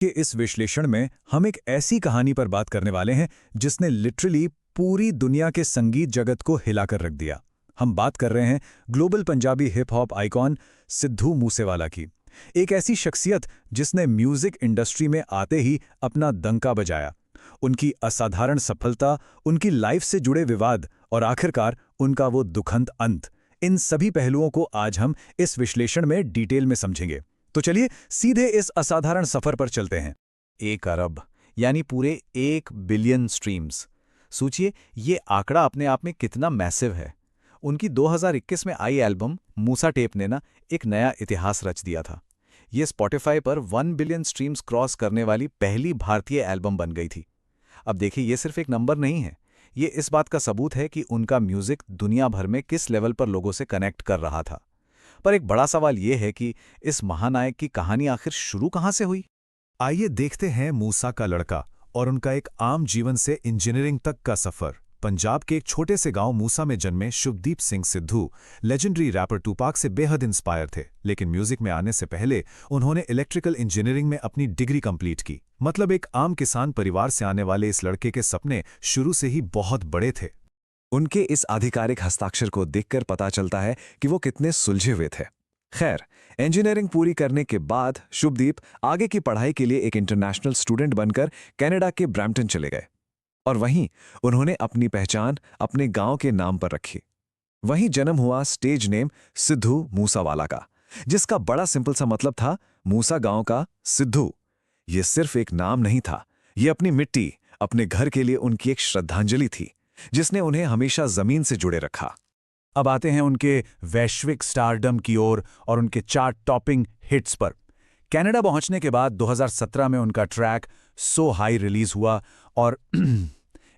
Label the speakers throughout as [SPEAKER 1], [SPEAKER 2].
[SPEAKER 1] कि इस विश्लेषण में हम एक ऐसी कहानी पर बात करने वाले हैं जिसने लिटरली पूरी दुनिया के संगीत जगत को हिलाकर रख दिया। हम बात कर रहे हैं global Punjabi hip hop icon Sidhu Moosewala की। एक ऐसी शख्सियत जिसने म्यूजिक इंडस्ट्री में आते ही अपना डंका बजाया। उनकी असाधारण सफलता, उनकी लाइफ से जुड़े विवाद और आखिरकार उनका वो दुखंत अंत, इन सभी पहलुओं को आज हम इस विश्लेषण में डिटेल में समझेंगे। तो चलिए सीधे इस असाधारण सफर पर चलते हैं।
[SPEAKER 2] 1 अरब यानी पूरे 1 बिलियन स्ट्रीम्स। सोचिए ये आंकड़ा अपने आप में कितना मैसिव है। उनकी 2021 में आई एल्बम मूसा टेप ने ना एक नया इतिहास रच दिया था। ये स्पॉटिफाई पर 1 बिलियन स्ट्रीम्स क्रॉस करने वाली पहली भारतीय एल्बम बन गई थी। अब देखिए ये सिर्फ एक नंबर नहीं है, ये इस बात का सबूत है कि उनका म्यूजिक दुनिया भर में किस लेवल पर लोगों से कनेक्ट कर रहा था। पर एक बड़ा सवाल ये है कि इस महानायक की कहानी आखिर शुरू कहाँ से हुई?
[SPEAKER 3] आइए देखते हैं मूसा का लड़का और उनका एक आम जीवन से इंजीनियरिंग तक का सफर। पंजाब के एक छोटे से गांव मूसा में जन्मे Shubhdeep Singh Sidhu legendary rapper Tupac से बेहद इंस्पायर थे, लेकिन म्यूजिक में आने से पहले उन्होंने इलेक्ट्रिकल इंजीनियरिंग में अपनी डिग्री कंप्लीट की। मतलब एक आम किसान परिवार से आने वाले इस लड़के के सपने शुरू से ही बहुत बड़े थे।
[SPEAKER 2] उनके इस आधिकारिक हस्ताक्षर को देखकर पता चलता है कि वो कितने सुलझे हुए थे। खैर, इंजीनियरिंग पूरी करने के बाद शुभदीप आगे की पढ़ाई के लिए एक इंटरनेशनल स्टूडेंट बनकर कनाडा के ब्रैम्पटन चले गए और वहीं उन्होंने अपनी पहचान अपने गांव के नाम पर रखी। वहीं जन्म हुआ स्टेज नेम सिद्धू मूसावाला का, जिसका बड़ा सिंपल सा मतलब था मूसा गांव का सिद्धू। ये सिर्फ एक नाम नहीं था, ये अपनी मिट्टी, अपने घर के लिए उनकी एक श्रद्धांजलि थी जिसने उन्हें हमेशा जमीन से जुड़े रखा।
[SPEAKER 1] अब आते हैं उनके वैश्विक स्टारडम की ओर और उनके चार्ट टॉपिंग हिट्स पर। कनाडा पहुंचने के बाद 2017 में उनका ट्रैक सो हाई रिलीज हुआ और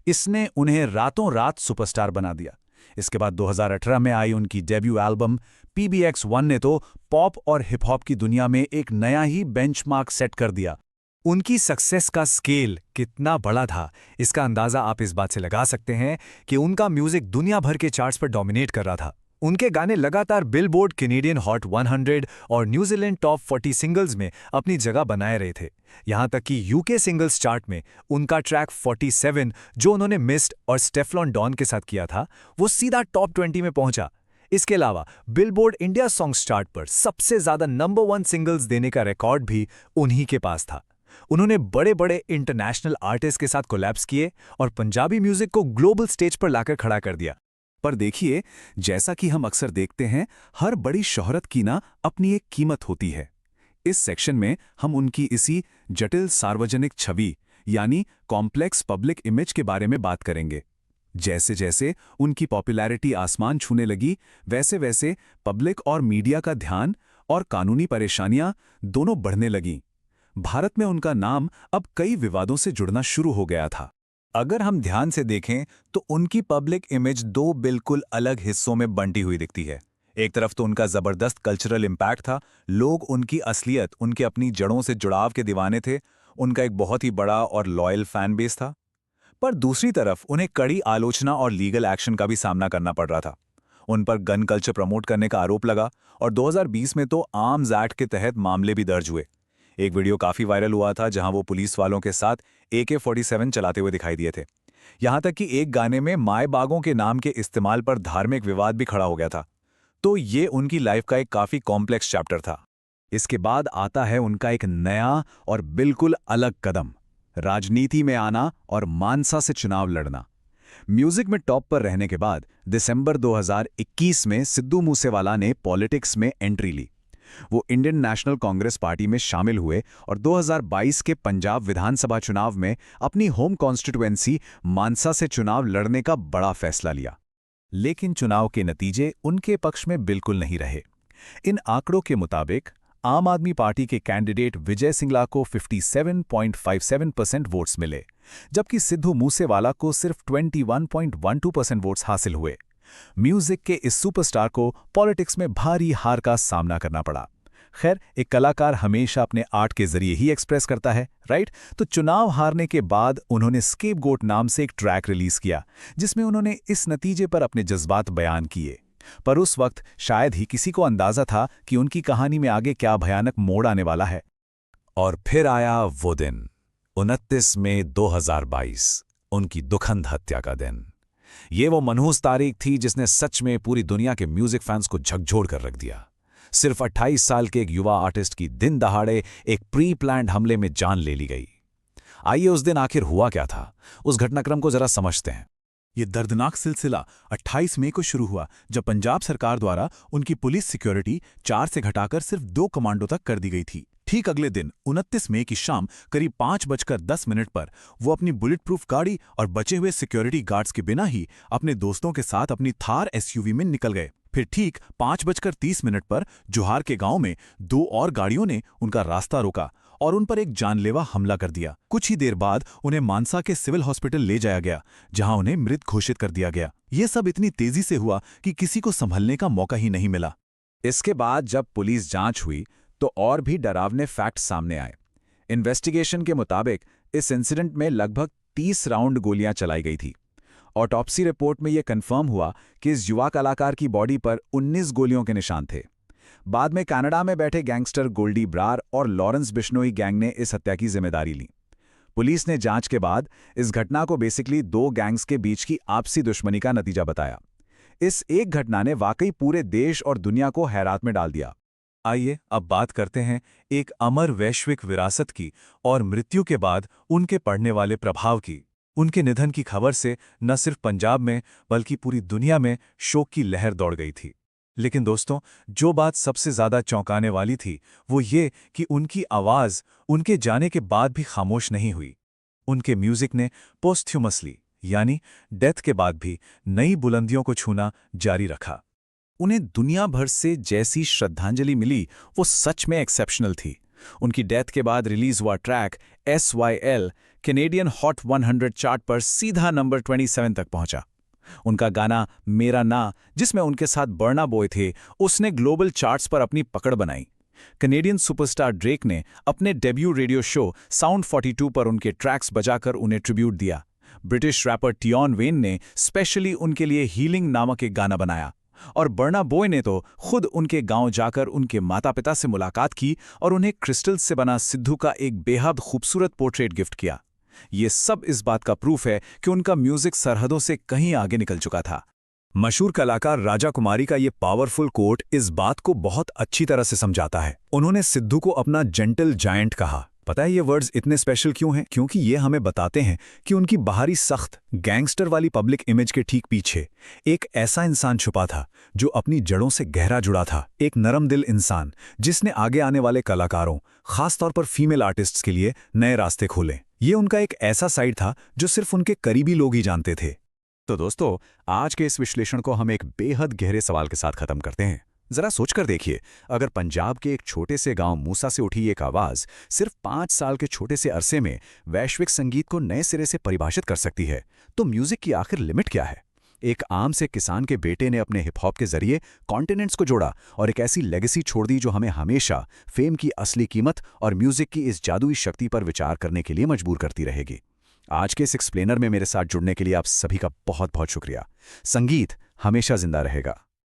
[SPEAKER 1] इसने उन्हें रातों रात सुपरस्टार बना दिया। इसके बाद 2018 में आई उनकी डेब्यू एल्बम PBX1 ने तो पॉप और हिप हॉप की दुनिया में एक नया ही बेंचमार्क सेट कर दिया।
[SPEAKER 4] उनकी सक्सेस का स्केल कितना बड़ा था, इसका अंदाजा आप इस बात से लगा सकते हैं कि उनका म्यूजिक दुनिया भर के चार्ट्स पर डोमिनेट कर रहा था। उनके गाने लगातार बिलबोर्ड कैनेडियन हॉट 100 और न्यूजीलैंड टॉप 40 सिंगल्स में अपनी जगह बनाए रहे थे। यहां तक कि यूके सिंगल्स चार्ट में उनका ट्रैक 47 जो उन्होंने मिस्ट और स्टेफ्लॉन डॉन के साथ किया था, वो सीधा टॉप 20 में पहुंचा। इसके अलावा बिलबोर्ड इंडिया सॉन्ग्स चार्ट पर सबसे ज्यादा नंबर 1 सिंगल्स देने का रिकॉर्ड भी उन्हीं के पास था। उन्होंने बड़े बड़े इंटरनेशनल आर्टिस्ट के साथ कोलैब्स किए और पंजाबी म्यूजिक को ग्लोबल स्टेज पर लाकर खड़ा कर दिया।
[SPEAKER 3] पर देखिए, जैसा कि हम अक्सर देखते हैं, हर बड़ी शोहरत की ना अपनी एक कीमत होती है। इस सेक्शन में हम उनकी इसी जटिल सार्वजनिक छवि यानी कॉम्प्लेक्स पब्लिक इमेज के बारे में बात करेंगे। जैसे जैसे उनकी पॉपुलैरिटी आसमान छूने लगी, वैसे वैसे पब्लिक और मीडिया का ध्यान और कानूनी परेशानियां दोनों बढ़ने लगीं। भारत में उनका नाम अब कई विवादों से जुड़ना शुरू हो गया था।
[SPEAKER 1] अगर हम ध्यान से देखें तो उनकी पब्लिक इमेज दो बिल्कुल अलग हिस्सों में बंटी हुई दिखती है। एक तरफ तो उनका जबरदस्त कल्चरल इम्पैक्ट था, लोग उनकी असलियत, उनके अपनी जड़ों से जुड़ाव के दीवाने थे, उनका एक बहुत ही बड़ा और लॉयल फैन बेस था। पर दूसरी तरफ उन्हें कड़ी आलोचना और लीगल एक्शन का भी सामना करना पड़ रहा था। उन पर गन कल्चर प्रमोट करने का आरोप लगा और 2020 में तो आर्म्स एक्ट के तहत मामले भी दर्ज हुए। एक वीडियो काफी वायरल हुआ था जहां वो पुलिस वालों के साथ AK-47 चलाते हुए दिखाई दिए थे। यहां तक कि एक गाने में माए बागों के नाम के इस्तेमाल पर धार्मिक विवाद भी खड़ा हो गया था। तो ये उनकी लाइफ का एक काफी कॉम्प्लेक्स चैप्टर था। इसके बाद आता है उनका एक नया और बिल्कुल अलग कदम, राजनीति में आना और मानसा से चुनाव लड़ना। म्यूजिक में टॉप पर रहने के बाद दिसंबर 2021 में सिद्धू मूसेवाला ने पॉलिटिक्स में एंट्री ली। वो इंडियन नेशनल कांग्रेस पार्टी में शामिल हुए और 2022 के पंजाब विधानसभा चुनाव में अपनी होम कॉन्स्टिट्यूएंसी मानसा से चुनाव लड़ने का बड़ा फैसला लिया। लेकिन चुनाव के नतीजे उनके पक्ष में बिल्कुल नहीं रहे। इन आंकड़ों के मुताबिक आम आदमी पार्टी के कैंडिडेट विजय सिंगला को 57.57% वोट्स मिले, जबकि सिद्धू मूसेवाला को सिर्फ 21.12% वोट्स हासिल हुए। म्यूजिक के इस सुपरस्टार को पॉलिटिक्स में भारी हार का सामना करना पड़ा। खैर, एक कलाकार हमेशा अपने आर्ट के जरिए ही एक्सप्रेस करता है, राइट? तो चुनाव हारने के बाद उन्होंने स्केपगोट नाम से एक ट्रैक रिलीज किया, जिसमें उन्होंने इस नतीजे पर अपने जज्बात बयान किए। पर उस वक्त शायद ही किसी को अंदाजा था कि उनकी कहानी में आगे क्या भयानक मोड़ आने वाला है।
[SPEAKER 3] और फिर आया वो दिन, 29 मई 2022, उनकी दुखंत हत्या का दिन। ये वो मनहूस तारीख थी जिसने सच में पूरी दुनिया के म्यूजिक फैंस को झकझोर कर रख दिया। सिर्फ 28 साल के एक युवा आर्टिस्ट की दिन दहाड़े एक प्री प्लान्ड हमले में जान ले ली गई। आइए उस दिन आखिर हुआ क्या था, उस घटनाक्रम को जरा समझते हैं।
[SPEAKER 1] ये दर्दनाक सिलसिला 28 मई को शुरू हुआ जब पंजाब सरकार द्वारा उनकी पुलिस सिक्योरिटी 4 से घटाकर सिर्फ 2 कमांडो तक कर दी गई थी। ठीक अगले दिन 29 मई की शाम करीब 5:10 पर वो अपनी बुलेट प्रूफ गाड़ी और बचे हुए सिक्योरिटी गार्ड्स के बिना ही अपने दोस्तों के साथ अपनी थार एसयूवी में निकल गए। फिर ठीक 5:30 पर जोहार के गांव में 2 और गाड़ियों ने उनका रास्ता रोका और उन पर एक जानलेवा हमला कर दिया। कुछ ही देर बाद उन्हें मानसा के सिविल हॉस्पिटल ले जाया गया, जहां उन्हें मृत घोषित कर दिया गया। ये सब इतनी तेजी से हुआ कि किसी को संभलने का मौका ही नहीं मिला।
[SPEAKER 3] इसके बाद जब पुलिस जांच हुई तो और भी डरावने फैक्ट सामने आए। इन्वेस्टिगेशन के मुताबिक इस इंसिडेंट में लगभग 30 राउंड गोलियां चलाई गई थी। ऑटोप्सी रिपोर्ट में यह कंफर्म हुआ कि इस युवा कलाकार की बॉडी पर 19 गोलियों के निशान थे। बाद में कनाडा में बैठे गैंगस्टर गोल्डी ब्रार और लॉरेंस बिश्नोई गैंग ने इस हत्या की जिम्मेदारी ली। पुलिस ने जांच के बाद इस घटना को बेसिकली 2 गैंग्स के बीच की आपसी दुश्मनी का नतीजा बताया। इस एक घटना ने वाकई पूरे देश और दुनिया को हैरात में डाल दिया।
[SPEAKER 1] आइए अब बात करते हैं एक अमर वैश्विक विरासत की और मृत्यु के बाद उनके पड़ने वाले प्रभाव की। उनके निधन की खबर से न सिर्फ पंजाब में बल्कि पूरी दुनिया में शोक की लहर दौड़ गई थी। लेकिन दोस्तों, जो बात सबसे ज्यादा चौंकाने वाली थी वो ये कि उनकी आवाज उनके जाने के बाद भी खामोश नहीं हुई। उनके म्यूजिक ने पोस्ट्यूमसली यानी डेथ के बाद भी नई बुलंदियों को छूना जारी रखा। उन्हें दुनिया भर से जैसी श्रद्धांजलि मिली वो सच में एक्सेप्शनल थी। उनकी डेथ के बाद रिलीज हुआ track SYL Canadian hot 100 chart पर सीधा नंबर 27 तक पहुंचा। उनका गाना मेरा ना, जिसमें उनके साथ बर्ना बॉय थे, उसने ग्लोबल चार्ट्स पर अपनी पकड़ बनाई। कैनेडियन सुपरस्टार ड्रेक ने अपने डेब्यू रेडियो शो साउंड 42 पर उनके ट्रैक्स बजाकर उन्हें ट्रिब्यूट दिया। ब्रिटिश रैपर टियॉन वेन ने स्पेशली उनके लिए हीलिंग नामक एक गाना बनाया और बर्ना बॉय ने तो खुद उनके गांव जाकर उनके माता पिता से मुलाकात की और उन्हें क्रिस्टल से बना सिद्धू का एक बेहद खूबसूरत पोर्ट्रेट गिफ्ट किया। ये सब इस बात का प्रूफ है कि उनका म्यूजिक सरहदों से कहीं आगे निकल चुका था।
[SPEAKER 3] मशहूर कलाकार राजा कुमारी का ये पावरफुल कोट इस बात को बहुत अच्छी तरह से समझाता है। उन्होंने सिद्धू को अपना जेंटल जायंट कहा। पता है ये वर्ड्स इतने स्पेशल क्यों हैं? क्योंकि ये हमें बताते हैं कि उनकी बाहरी सख्त गैंगस्टर वाली पब्लिक इमेज के ठीक पीछे एक ऐसा इंसान छुपा था जो अपनी जड़ों से गहरा जुड़ा था। एक नरम दिल इंसान जिसने आगे आने वाले कलाकारों, खासतौर पर फीमेल आर्टिस्ट्स के लिए नए रास्ते खोले। ये उनका एक ऐसा साइड था जो सिर्फ उनके करीबी लोग ही जानते थे। तो दोस्तों, आज के इस विश्लेषण को हम एक बेहद गहरे सवाल के साथ खत्म करते हैं। जरा सोचकर देखिए, अगर पंजाब के एक छोटे से गांव मूसा से उठी एक आवाज सिर्फ 5 साल के छोटे से अरसे में वैश्विक संगीत को नए सिरे से परिभाषित कर सकती है, तो म्यूजिक की आखिर लिमिट क्या है? एक आम से किसान के बेटे ने अपने हिप हॉप के जरिए कॉन्टिनेंट्स को जोड़ा और एक ऐसी लेगेसी छोड़ दी जो हमें हमेशा फेम की असली कीमत और म्यूजिक की इस जादुई शक्ति पर विचार करने के लिए मजबूर करती रहेगी। आज के इस एक्सप्लेनर में मेरे साथ जुड़ने के लिए आप सभी का बहुत बहुत शुक्रिया। संगीत हमेशा जिंदा रहेगा।